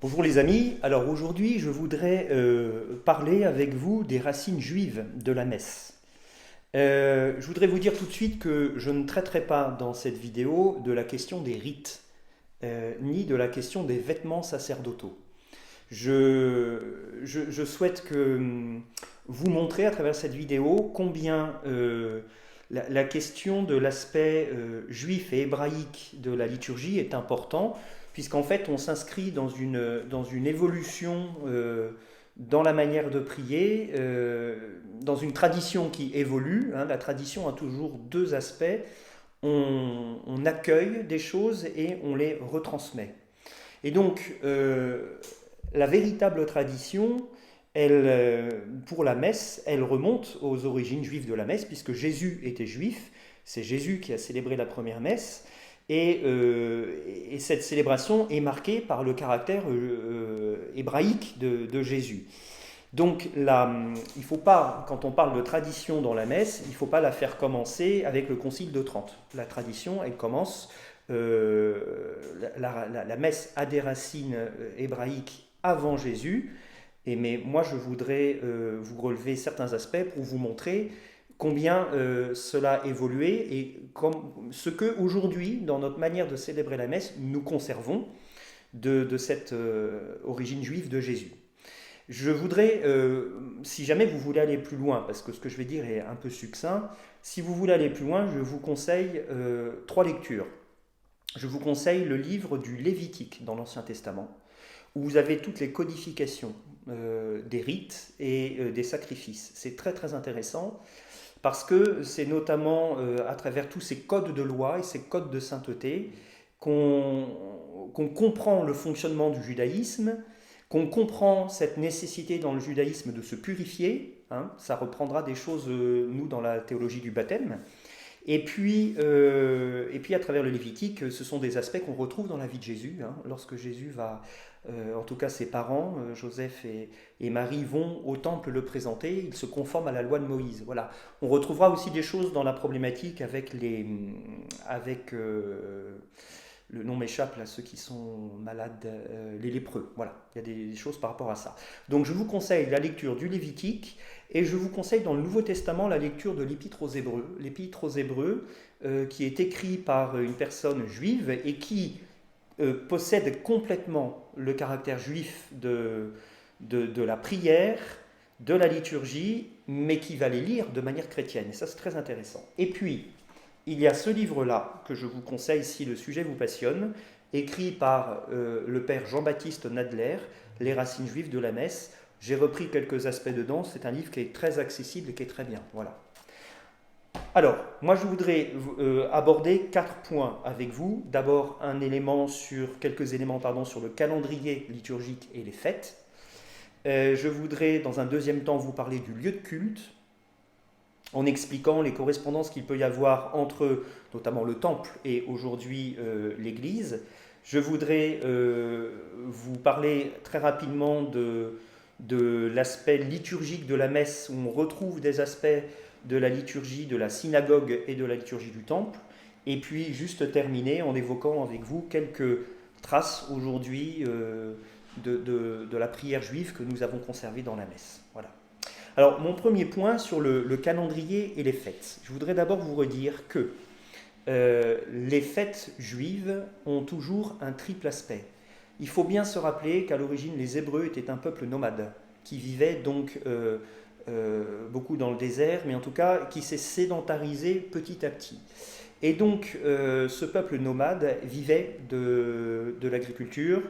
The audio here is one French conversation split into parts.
Bonjour les amis, alors aujourd'hui je voudrais parler avec vous des racines juives de la messe. Je voudrais vous dire tout de suite que je ne traiterai pas dans cette vidéo de la question des rites, ni de la question des vêtements sacerdotaux. Je souhaite vous montrer à travers cette vidéo combien la question de l'aspect juif et hébraïque de la liturgie est important, puisqu'en fait on s'inscrit dans une évolution dans la manière de prier, dans une tradition qui évolue. Hein. La tradition a toujours deux aspects. On accueille des choses et on les retransmet. Et donc, la véritable tradition, pour la messe, elle remonte aux origines juives de la messe, puisque Jésus était juif. C'est Jésus qui a célébré la première messe. Et cette célébration est marquée par le caractère hébraïque de Jésus. Donc, il faut pas, quand on parle de tradition dans la messe, il ne faut pas la faire commencer avec le Concile de Trente. La tradition, elle commence, la messe a des racines hébraïques avant Jésus, mais moi je voudrais vous relever certains aspects pour vous montrer combien cela a évolué et ce que aujourd'hui, dans notre manière de célébrer la messe, nous conservons de cette origine juive de Jésus. Je voudrais, si jamais vous voulez aller plus loin, parce que ce que je vais dire est un peu succinct, si vous voulez aller plus loin, je vous conseille trois lectures. Je vous conseille le livre du Lévitique dans l'Ancien Testament, où vous avez toutes les codifications des rites et des sacrifices. C'est très très intéressant, parce que c'est notamment à travers tous ces codes de loi et ces codes de sainteté qu'on comprend le fonctionnement du judaïsme, qu'on comprend cette nécessité dans le judaïsme de se purifier. Hein, ça reprendra des choses, nous, dans la théologie du baptême. Et puis à travers le Lévitique, ce sont des aspects qu'on retrouve dans la vie de Jésus. Hein, lorsque Jésus va, en tout cas ses parents, Joseph et Marie, vont au temple le présenter, ils se conforment à la loi de Moïse. Voilà. On retrouvera aussi des choses dans la problématique avec le nom m'échappe, là, ceux qui sont malades, les lépreux. Voilà, il y a des choses par rapport à ça. Donc je vous conseille la lecture du Lévitique, et je vous conseille dans le Nouveau Testament la lecture de l'Épître aux Hébreux. L'Épître aux Hébreux, qui est écrit par une personne juive et qui possède complètement le caractère juif de la prière, de la liturgie, mais qui va les lire de manière chrétienne. Et ça, c'est très intéressant. Et puis, il y a ce livre-là que je vous conseille si le sujet vous passionne, écrit par le père Jean-Baptiste Nadler, Les racines juives de la messe. J'ai repris quelques aspects dedans, c'est un livre qui est très accessible et qui est très bien. Voilà. Alors, moi je voudrais aborder 4 points avec vous. D'abord, quelques éléments sur le calendrier liturgique et les fêtes. Je voudrais, dans un deuxième temps, vous parler du lieu de culte, en expliquant les correspondances qu'il peut y avoir entre notamment le temple et aujourd'hui l'église. Je voudrais vous parler très rapidement de l'aspect liturgique de la messe, où on retrouve des aspects de la liturgie de la synagogue et de la liturgie du temple. Et puis juste terminer en évoquant avec vous quelques traces aujourd'hui de la prière juive que nous avons conservée dans la messe. Voilà. Alors, mon premier point sur le calendrier et les fêtes. Je voudrais d'abord vous redire que les fêtes juives ont toujours un triple aspect. Il faut bien se rappeler qu'à l'origine, les Hébreux étaient un peuple nomade, qui vivait donc beaucoup dans le désert, mais en tout cas qui s'est sédentarisé petit à petit. Et donc, ce peuple nomade vivait de l'agriculture,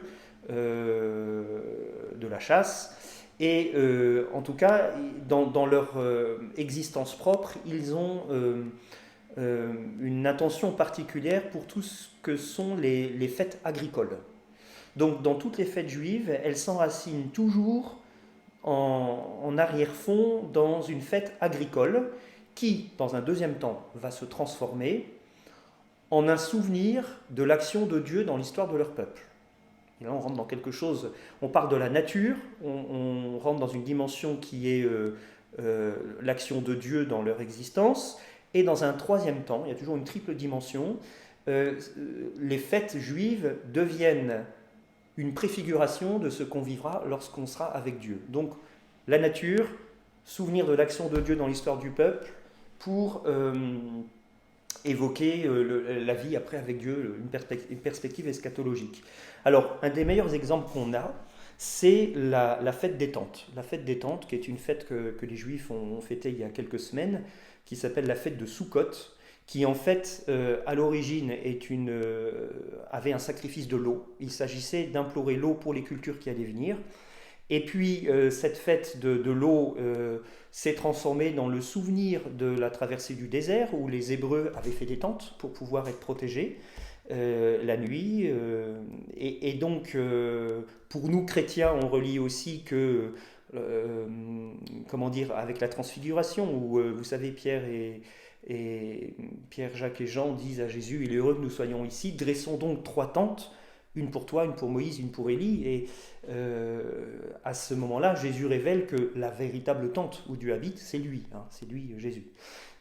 de la chasse. Et en tout cas, dans leur existence propre, ils ont une attention particulière pour tout ce que sont les fêtes agricoles. Donc dans toutes les fêtes juives, elles s'enracinent toujours en arrière-fond dans une fête agricole qui, dans un deuxième temps, va se transformer en un souvenir de l'action de Dieu dans l'histoire de leur peuple. Et là, on rentre dans quelque chose, on part de la nature, on rentre dans une dimension qui est l'action de Dieu dans leur existence, et dans un troisième temps, il y a toujours une triple dimension, les fêtes juives deviennent une préfiguration de ce qu'on vivra lorsqu'on sera avec Dieu. Donc la nature, souvenir de l'action de Dieu dans l'histoire du peuple, pour évoquer la vie après avec Dieu, une perspective eschatologique. Alors, un des meilleurs exemples qu'on a, c'est la fête des tentes. La fête des tentes, qui est une fête que les Juifs ont fêtée il y a quelques semaines, qui s'appelle la fête de Sukkot, qui en fait, à l'origine, avait un sacrifice de l'eau. Il s'agissait d'implorer l'eau pour les cultures qui allaient venir. Et puis, cette fête de l'eau s'est transformée dans le souvenir de la traversée du désert, où les Hébreux avaient fait des tentes pour pouvoir être protégés la nuit. Et donc, pour nous chrétiens, on relie aussi que, comment dire, avec la transfiguration, où vous savez, Pierre, Jacques et Jean disent à Jésus, il est heureux que nous soyons ici, dressons donc 3 tentes, une pour toi, une pour Moïse, une pour Élie. Et à ce moment-là, Jésus révèle que la véritable tente où Dieu habite, c'est lui, c'est lui, Jésus.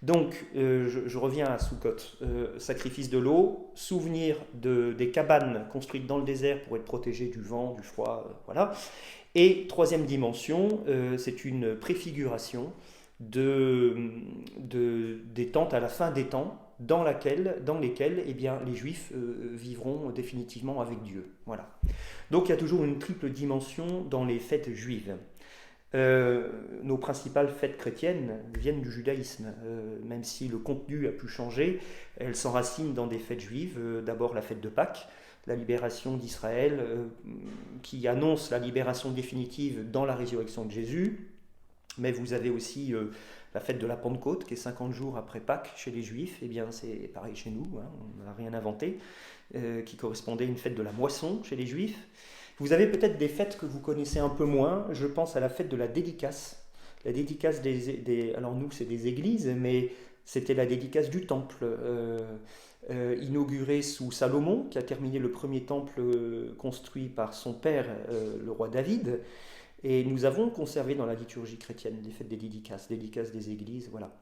Donc, je reviens à Sukkot, sacrifice de l'eau, souvenir des cabanes construites dans le désert pour être protégées du vent, du froid, voilà. Et troisième dimension, c'est une préfiguration des tentes à la fin des temps, dans lesquelles eh bien, les Juifs vivront définitivement avec Dieu. Voilà. Donc il y a toujours une triple dimension dans les fêtes juives. Nos principales fêtes chrétiennes viennent du judaïsme, même si le contenu a pu changer, elles s'enracinent dans des fêtes juives. D'abord la fête de Pâques, la libération d'Israël, qui annonce la libération définitive dans la résurrection de Jésus. Mais vous avez aussi la fête de la Pentecôte, qui est 50 jours après Pâques chez les Juifs. Eh bien, c'est pareil chez nous, on n'a rien inventé, qui correspondait à une fête de la moisson chez les Juifs. Vous avez peut-être des fêtes que vous connaissez un peu moins. Je pense à la fête de la dédicace. La dédicace alors nous, c'est des églises, mais c'était la dédicace du temple, inauguré sous Salomon, qui a terminé le premier temple construit par son père, le roi David. Et nous avons conservé dans la liturgie chrétienne des fêtes des dédicaces des églises, voilà.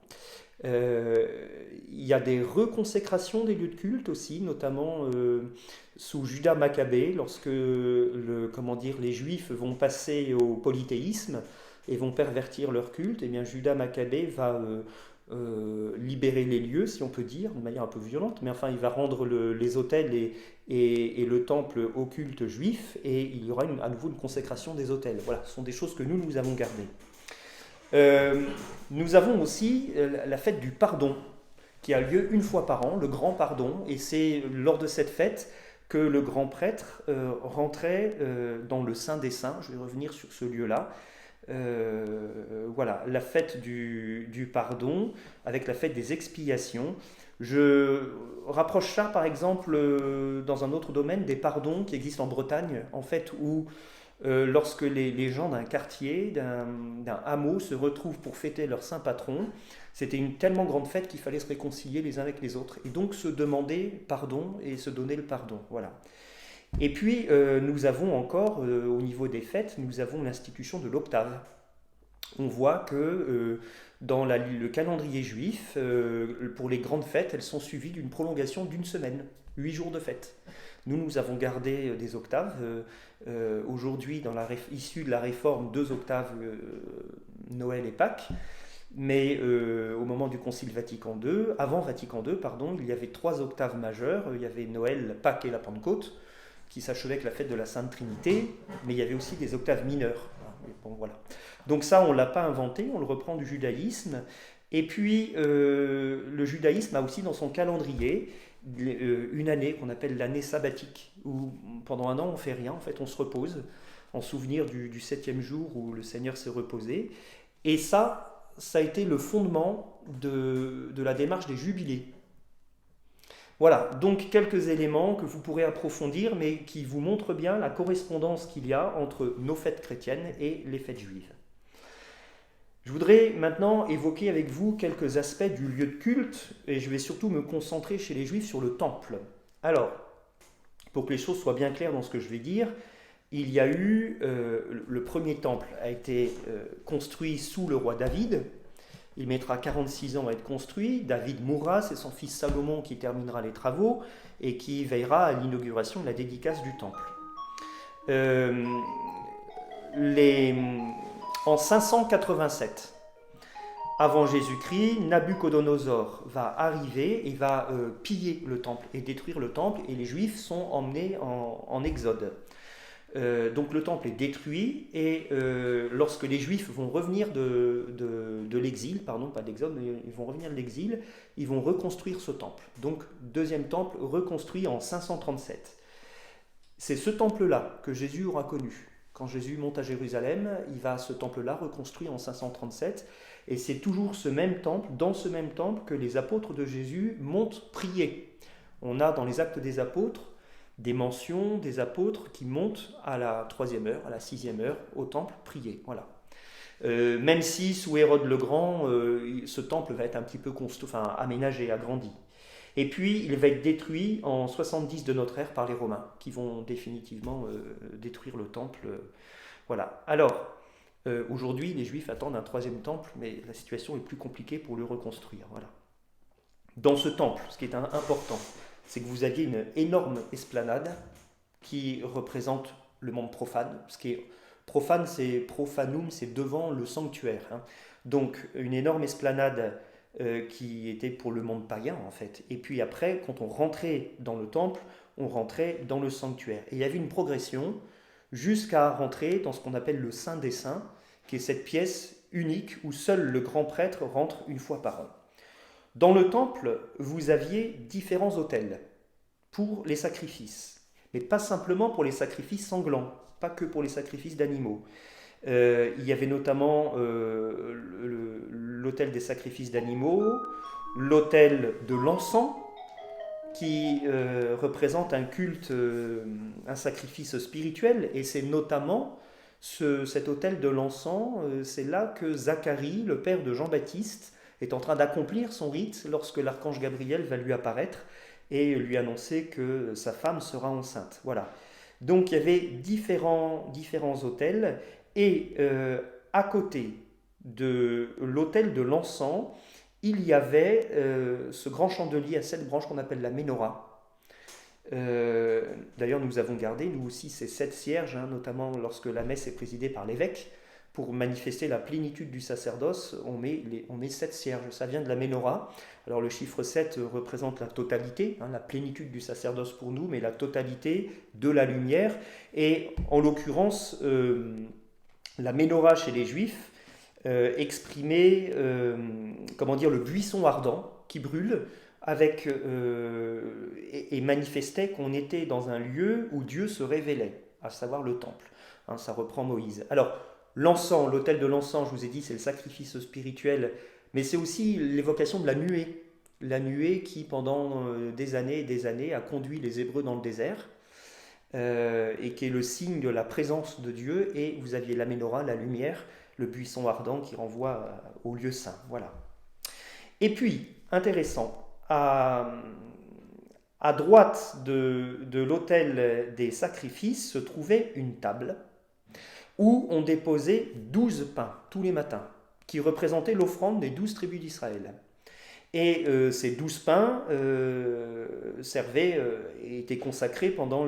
Il y a des reconsécrations des lieux de culte aussi, notamment sous Judas Maccabée, lorsque les Juifs vont passer au polythéisme et vont pervertir leur culte. Et bien Judas Maccabée va libérer les lieux, si on peut dire, de manière un peu violente, mais enfin il va rendre les autels et le temple au culte juif, et il y aura à nouveau une consécration des autels. Voilà, ce sont des choses que nous avons gardées. Nous avons aussi la fête du pardon, qui a lieu une fois par an, le grand pardon, et c'est lors de cette fête que le grand prêtre rentrait dans le Saint des Saints. Je vais revenir sur ce lieu-là. Voilà, la fête du pardon avec la fête des expiations. Je rapproche ça par exemple dans un autre domaine des pardons qui existent en Bretagne, en fait, où lorsque les gens d'un quartier, d'un hameau se retrouvent pour fêter leur saint patron, c'était une tellement grande fête qu'il fallait se réconcilier les uns avec les autres et donc se demander pardon et se donner le pardon. Voilà. Et puis, nous avons encore, au niveau des fêtes, nous avons l'institution de l'octave. On voit que dans le calendrier juif, pour les grandes fêtes, elles sont suivies d'une prolongation d'1 semaine, 8 jours de fête. Nous avons gardé des octaves. Aujourd'hui, issue de la réforme, 2 octaves, Noël et Pâques. Mais au moment du Concile Vatican II, avant Vatican II, pardon, il y avait 3 octaves majeures. Il y avait Noël, Pâques et la Pentecôte, qui s'achevait avec la fête de la Sainte Trinité, mais il y avait aussi des octaves mineures. Bon, voilà. Donc ça, on ne l'a pas inventé, on le reprend du judaïsme. Et puis, le judaïsme a aussi dans son calendrier une année qu'on appelle l'année sabbatique, où pendant un an, on ne fait rien, en fait, on se repose, en souvenir du 7e jour où le Seigneur s'est reposé. Et ça a été le fondement de la démarche des jubilés. Voilà, donc quelques éléments que vous pourrez approfondir, mais qui vous montrent bien la correspondance qu'il y a entre nos fêtes chrétiennes et les fêtes juives. Je voudrais maintenant évoquer avec vous quelques aspects du lieu de culte, et je vais surtout me concentrer chez les Juifs sur le temple. Alors, pour que les choses soient bien claires dans ce que je vais dire, il y a eu, le premier temple a été construit sous le roi David. Il mettra 46 ans à être construit. David mourra, c'est son fils Salomon qui terminera les travaux et qui veillera à l'inauguration de la dédicace du temple. Euh, les, En 587 avant Jésus-Christ, Nabuchodonosor va arriver et va piller le temple et détruire le temple, et les Juifs sont emmenés en exode. Donc le temple est détruit, et lorsque les Juifs vont revenir de l'exil, pardon, pas d'exode, mais ils vont revenir de l'exil, ils vont reconstruire ce temple. Donc deuxième temple reconstruit en 537. C'est ce temple-là que Jésus aura connu. Quand Jésus monte à Jérusalem, il va à ce temple-là reconstruit en 537, et c'est toujours ce même temple, dans ce même temple, que les apôtres de Jésus montent prier. On a dans les Actes des Apôtres des mentions des apôtres qui montent à la 3e heure, à la 6e heure, au temple prier. Voilà. Même si sous Hérode le Grand, ce temple va être un petit peu aménagé, agrandi. Et puis il va être détruit en 70 de notre ère par les Romains, qui vont définitivement détruire le temple. Voilà. Alors, aujourd'hui, les Juifs attendent un troisième temple, mais la situation est plus compliquée pour le reconstruire. Voilà. Dans ce temple, ce qui est important, c'est que vous aviez une énorme esplanade qui représente le monde profane. Ce qui est profane, c'est profanum, c'est devant le sanctuaire. Hein. Donc une énorme esplanade qui était pour le monde païen en fait. Et puis après, quand on rentrait dans le temple, on rentrait dans le sanctuaire. Et il y avait une progression jusqu'à rentrer dans ce qu'on appelle le Saint des Saints, qui est cette pièce unique où seul le grand prêtre rentre une fois par an. Dans le temple, vous aviez différents autels pour les sacrifices, mais pas simplement pour les sacrifices sanglants, pas que pour les sacrifices d'animaux. Il y avait notamment l'autel des sacrifices d'animaux, l'autel de l'encens, qui représente un culte, un sacrifice spirituel, et c'est notamment cet autel de l'encens, c'est là que Zacharie, le père de Jean-Baptiste, est en train d'accomplir son rite lorsque l'archange Gabriel va lui apparaître et lui annoncer que sa femme sera enceinte. Voilà. Donc il y avait différents autels, et à côté de l'autel de l'encens, il y avait ce grand chandelier à 7 branches qu'on appelle la menorah. D'ailleurs, nous avons gardé, nous aussi, ces 7 cierges, hein, notamment lorsque la messe est présidée par l'évêque. Pour manifester la plénitude du sacerdoce, on met 7 cierges. Ça vient de la menorah. Alors le chiffre 7 représente la totalité, hein, la plénitude du sacerdoce pour nous, mais la totalité de la lumière. Et en l'occurrence, la menorah chez les Juifs exprimait le buisson ardent qui brûle avec, et manifestait qu'on était dans un lieu où Dieu se révélait, à savoir le temple. Hein, ça reprend Moïse. Alors, l'encens, l'autel de l'encens, je vous ai dit, c'est le sacrifice spirituel, mais c'est aussi l'évocation de la nuée. La nuée qui, pendant des années et des années, a conduit les Hébreux dans le désert, et qui est le signe de la présence de Dieu. Et vous aviez la menorah, la lumière, le buisson ardent qui renvoie au lieu saint. Voilà. Et puis, intéressant, à droite de l'autel des sacrifices se trouvait une table où on déposait 12 pains tous les matins, qui représentaient l'offrande des 12 tribus d'Israël. Et ces 12 pains étaient consacrés pendant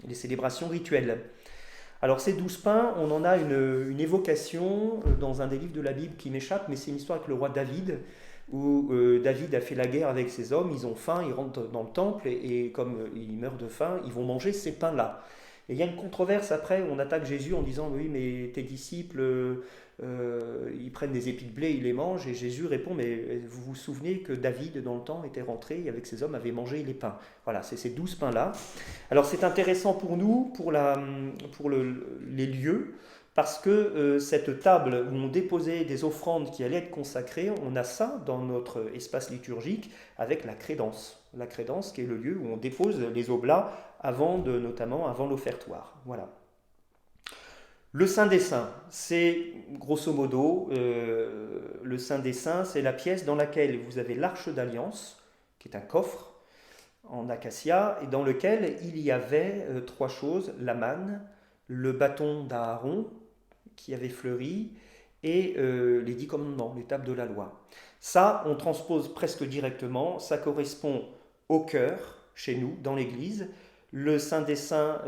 les célébrations rituelles. Alors ces 12 pains, on en a une évocation dans un des livres de la Bible qui m'échappe, mais c'est une histoire avec le roi David, où David a fait la guerre avec ses hommes, ils ont faim, ils rentrent dans le temple, et comme ils meurent de faim, ils vont manger ces pains-là. Et il y a une controverse après, on attaque Jésus en disant « Oui, mais tes disciples, ils prennent des épis de blé, ils les mangent. » Et Jésus répond « Mais vous vous souvenez que David, dans le temps, était rentré et avec ses hommes avait mangé les pains. » Voilà, c'est ces 12 pains-là. Alors c'est intéressant pour nous, pour les lieux, parce que cette table où on déposait des offrandes qui allaient être consacrées, on a ça dans notre espace liturgique avec la crédence. La crédence qui est le lieu où on dépose les oblats notamment avant l'offertoire. Voilà. Le Saint des Saints, c'est grosso modo, le Saint des Saints, c'est la pièce dans laquelle vous avez l'arche d'alliance, qui est un coffre en acacia, et dans lequel il y avait 3 choses, la manne, le bâton d'Aaron, qui avait fleuri, et les 10 commandements, les tables de la loi. Ça, on transpose presque directement, ça correspond au cœur, chez nous, dans l'Église. Le Saint des Saints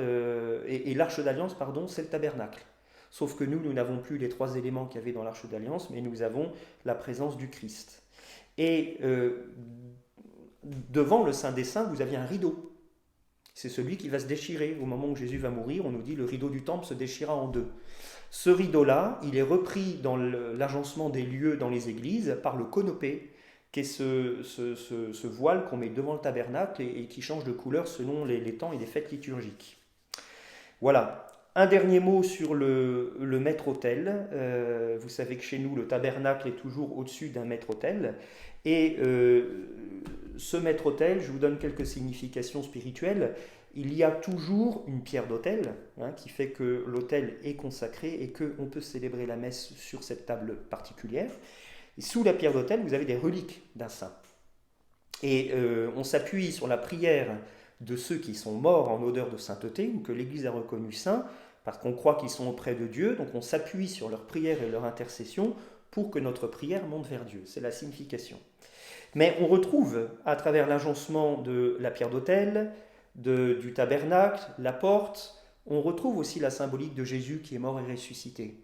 et l'Arche d'Alliance, pardon, c'est le tabernacle. Sauf que nous n'avons plus les trois éléments qu'il y avait dans l'Arche d'Alliance, mais nous avons la présence du Christ. Et devant le Saint des Saints, vous aviez un rideau. C'est celui qui va se déchirer. Au moment où Jésus va mourir, on nous dit le rideau du temple se déchira en deux. Ce rideau-là, il est repris dans l'agencement des lieux dans les églises par le conopé, qui est ce voile qu'on met devant le tabernacle et qui change de couleur selon les temps et les fêtes liturgiques. Voilà. Un dernier mot sur le maître-autel. Vous savez que chez nous, le tabernacle est toujours au-dessus d'un maître-autel. Et ce maître-autel, je vous donne quelques significations spirituelles. Il y a toujours une pierre d'autel qui fait que l'autel est consacré et qu'on peut célébrer la messe sur cette table particulière. Et sous la pierre d'autel, vous avez des reliques d'un saint. Et on s'appuie sur la prière de ceux qui sont morts en odeur de sainteté ou que l'Église a reconnus saints, parce qu'on croit qu'ils sont auprès de Dieu, donc on s'appuie sur leur prière et leur intercession pour que notre prière monte vers Dieu. C'est la signification. Mais on retrouve, à travers l'agencement de la pierre d'autel, du tabernacle, la porte, on retrouve aussi la symbolique de Jésus qui est mort et ressuscité.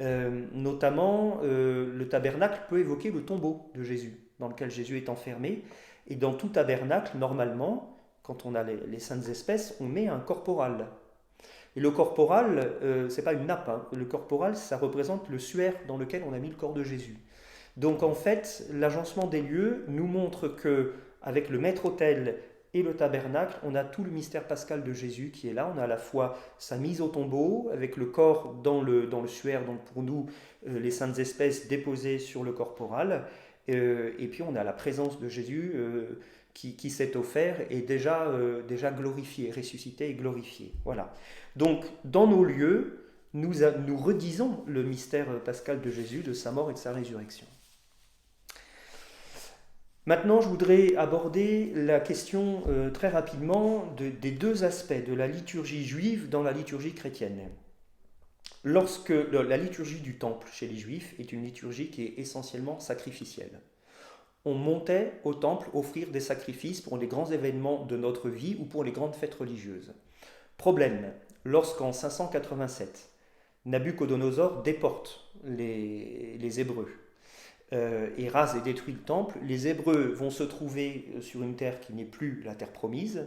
Notamment, le tabernacle peut évoquer le tombeau de Jésus, dans lequel Jésus est enfermé. Et dans tout tabernacle, normalement, quand on a les saintes espèces, on met un corporal. Et le corporal, c'est pas une nappe. Le corporal, ça représente le suaire dans lequel on a mis le corps de Jésus. Donc en fait, l'agencement des lieux nous montre que avec le maître-autel et le tabernacle, on a tout le mystère pascal de Jésus qui est là. On a à la fois sa mise au tombeau, avec le corps dans le suaire, donc pour nous, les saintes espèces déposées sur le corporal. Et puis on a la présence de Jésus qui s'est offert et déjà glorifié, ressuscité et glorifié. Voilà. Donc dans nos lieux, nous redisons le mystère pascal de Jésus, de sa mort et de sa résurrection. Maintenant, je voudrais aborder la question très rapidement des deux aspects de la liturgie juive dans la liturgie chrétienne. Lorsque la liturgie du temple chez les juifs est une liturgie qui est essentiellement sacrificielle. On montait au temple offrir des sacrifices pour les grands événements de notre vie ou pour les grandes fêtes religieuses. Problème, lorsqu'en 587, Nabuchodonosor déporte les Hébreux, et rase et détruit le temple, les Hébreux vont se trouver sur une terre qui n'est plus la terre promise,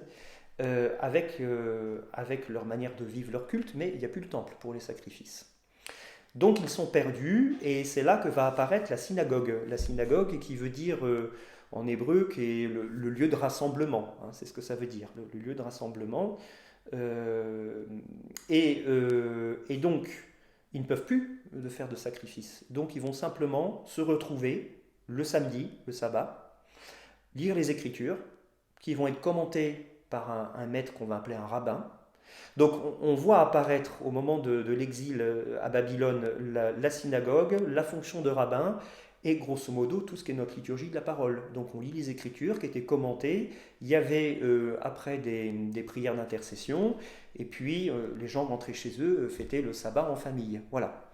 avec leur manière de vivre leur culte, mais il n'y a plus le temple pour les sacrifices. Donc ils sont perdus, et c'est là que va apparaître la synagogue. La synagogue qui veut dire en hébreu qui est le lieu de rassemblement, c'est ce que ça veut dire, le lieu de rassemblement. Et donc, ils ne peuvent plus faire de sacrifice. Donc ils vont simplement se retrouver le samedi, le sabbat, lire les Écritures, qui vont être commentées par un maître qu'on va appeler un rabbin. Donc on voit apparaître au moment de l'exil à Babylone la synagogue, la fonction de rabbin, et grosso modo tout ce qui est notre liturgie de la parole. Donc on lit les Écritures qui étaient commentées, il y avait après des prières d'intercession, et puis les gens rentraient chez eux, fêtaient le sabbat en famille. Voilà.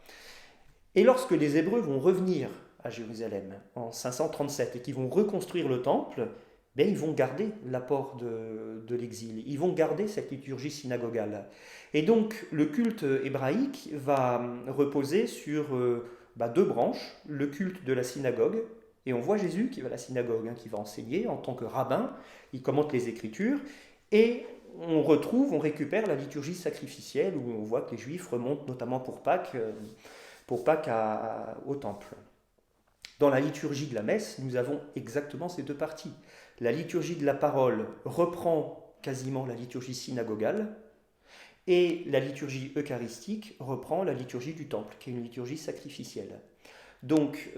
Et lorsque les Hébreux vont revenir à Jérusalem en 537 et qu'ils vont reconstruire le temple, ben, ils vont garder l'apport de l'exil, ils vont garder cette liturgie synagogale. Et donc le culte hébraïque va reposer sur deux branches, le culte de la synagogue, et on voit Jésus qui va à la synagogue, qui va enseigner en tant que rabbin, il commente les Écritures, et on récupère la liturgie sacrificielle, où on voit que les Juifs remontent notamment pour Pâques au temple. Dans la liturgie de la messe, nous avons exactement ces deux parties. La liturgie de la parole reprend quasiment la liturgie synagogale, et la liturgie eucharistique reprend la liturgie du temple, qui est une liturgie sacrificielle. Donc,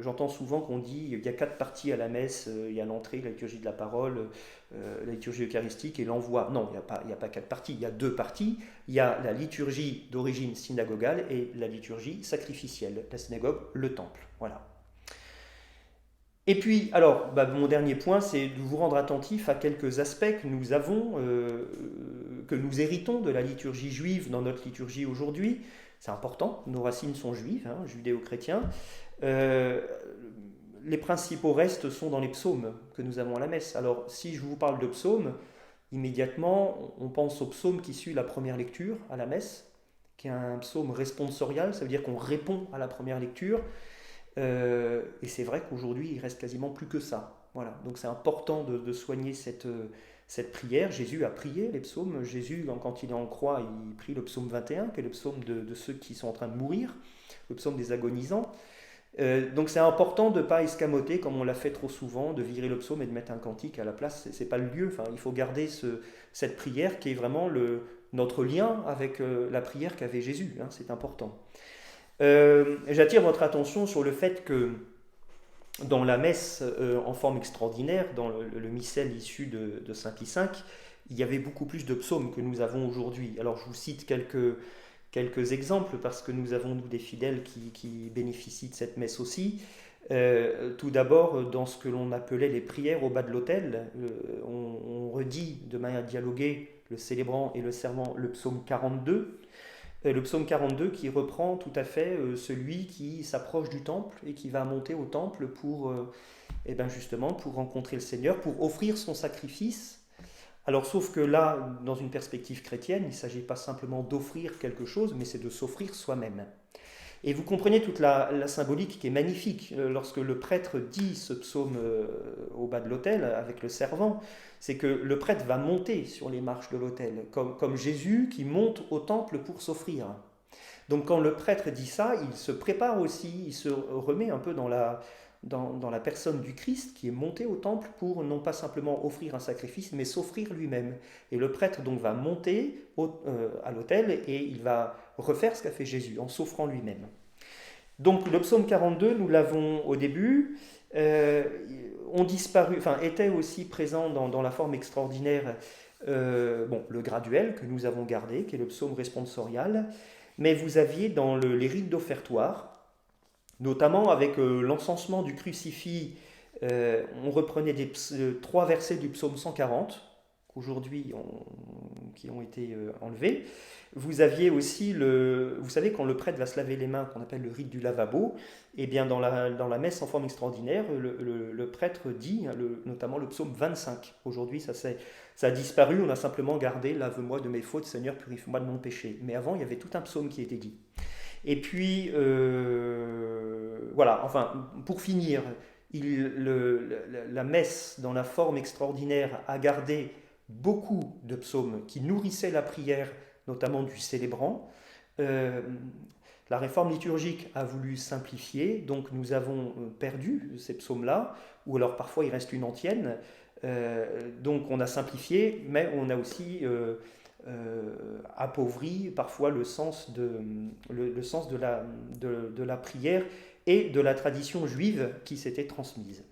j'entends souvent qu'on dit qu'il y a 4 parties à la messe, il y a l'entrée, la liturgie de la parole, la liturgie eucharistique et l'envoi. Non, il n'y a pas 4 parties, il y a 2 parties. Il y a la liturgie d'origine synagogale et la liturgie sacrificielle, la synagogue, le temple. Voilà. Et puis, alors, mon dernier point, c'est de vous rendre attentif à quelques aspects que nous avons, que nous héritons de la liturgie juive dans notre liturgie aujourd'hui. C'est important, nos racines sont juives, judéo-chrétiens. Les principaux restes sont dans les psaumes que nous avons à la messe. Alors, si je vous parle de psaumes, immédiatement, on pense au psaume qui suit la première lecture à la messe, qui est un psaume responsorial, ça veut dire qu'on répond à la première lecture. Et c'est vrai qu'aujourd'hui, il reste quasiment plus que ça. Voilà. Donc c'est important de soigner cette prière. Jésus a prié les psaumes. Jésus, quand il est en croix, il prie le psaume 21, qui est le psaume de ceux qui sont en train de mourir, le psaume des agonisants. Donc c'est important de ne pas escamoter, comme on l'a fait trop souvent, de virer le psaume et de mettre un cantique à la place. C'est pas le lieu. Enfin, il faut garder cette prière qui est vraiment notre lien avec la prière qu'avait Jésus. Hein, c'est important. J'attire votre attention sur le fait que dans la messe en forme extraordinaire, dans le missel issu de Saint Pie V, il y avait beaucoup plus de psaumes que nous avons aujourd'hui. Alors je vous cite quelques exemples parce que nous avons des fidèles qui bénéficient de cette messe aussi. Tout d'abord, dans ce que l'on appelait les prières au bas de l'autel, on redit de manière dialoguée, le célébrant et le servant, le psaume 42. Le psaume 42 qui reprend tout à fait celui qui s'approche du temple et qui va monter au temple pour, justement, pour rencontrer le Seigneur, pour offrir son sacrifice. Alors sauf que là, dans une perspective chrétienne, il ne s'agit pas simplement d'offrir quelque chose, mais c'est de s'offrir soi-même. Et vous comprenez toute la symbolique qui est magnifique lorsque le prêtre dit ce psaume au bas de l'autel avec le servant, c'est que le prêtre va monter sur les marches de l'autel, comme Jésus qui monte au temple pour s'offrir. Donc quand le prêtre dit ça, il se prépare aussi, il se remet un peu dans la personne du Christ qui est monté au temple pour non pas simplement offrir un sacrifice, mais s'offrir lui-même. Et le prêtre donc va monter à l'autel et il va refaire ce qu'a fait Jésus en s'offrant lui-même. Donc le psaume 42, nous l'avons au début, étaient aussi présents dans la forme extraordinaire le graduel que nous avons gardé, qui est le psaume responsorial, mais vous aviez dans les rites d'offertoire, notamment avec l'encensement du crucifix, on reprenait 3 versets du psaume 140, qu'aujourd'hui qui ont été enlevés. Vous aviez aussi, vous savez, quand le prêtre va se laver les mains, qu'on appelle le rite du lavabo, eh bien dans la messe en forme extraordinaire, le prêtre dit, notamment le psaume 25. Aujourd'hui, ça a disparu, on a simplement gardé « Lave-moi de mes fautes, Seigneur, purifie-moi de mon péché ». Mais avant, il y avait tout un psaume qui était dit. Et puis, voilà, enfin, pour finir, la messe, dans la forme extraordinaire, a gardé beaucoup de psaumes qui nourrissaient la prière, notamment du célébrant. La réforme liturgique a voulu simplifier, donc nous avons perdu ces psaumes-là, ou alors parfois il reste une antienne. Donc on a simplifié, mais on a aussi appauvri parfois le sens de la prière et de la tradition juive qui s'était transmise.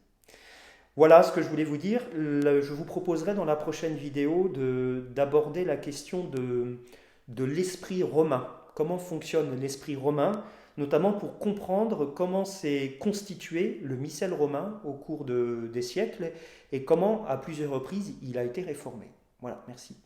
Voilà ce que je voulais vous dire. Je vous proposerai dans la prochaine vidéo d'aborder la question de l'esprit romain. Comment fonctionne l'esprit romain, notamment pour comprendre comment s'est constitué le missel romain au cours des siècles et comment, à plusieurs reprises, il a été réformé. Voilà, merci.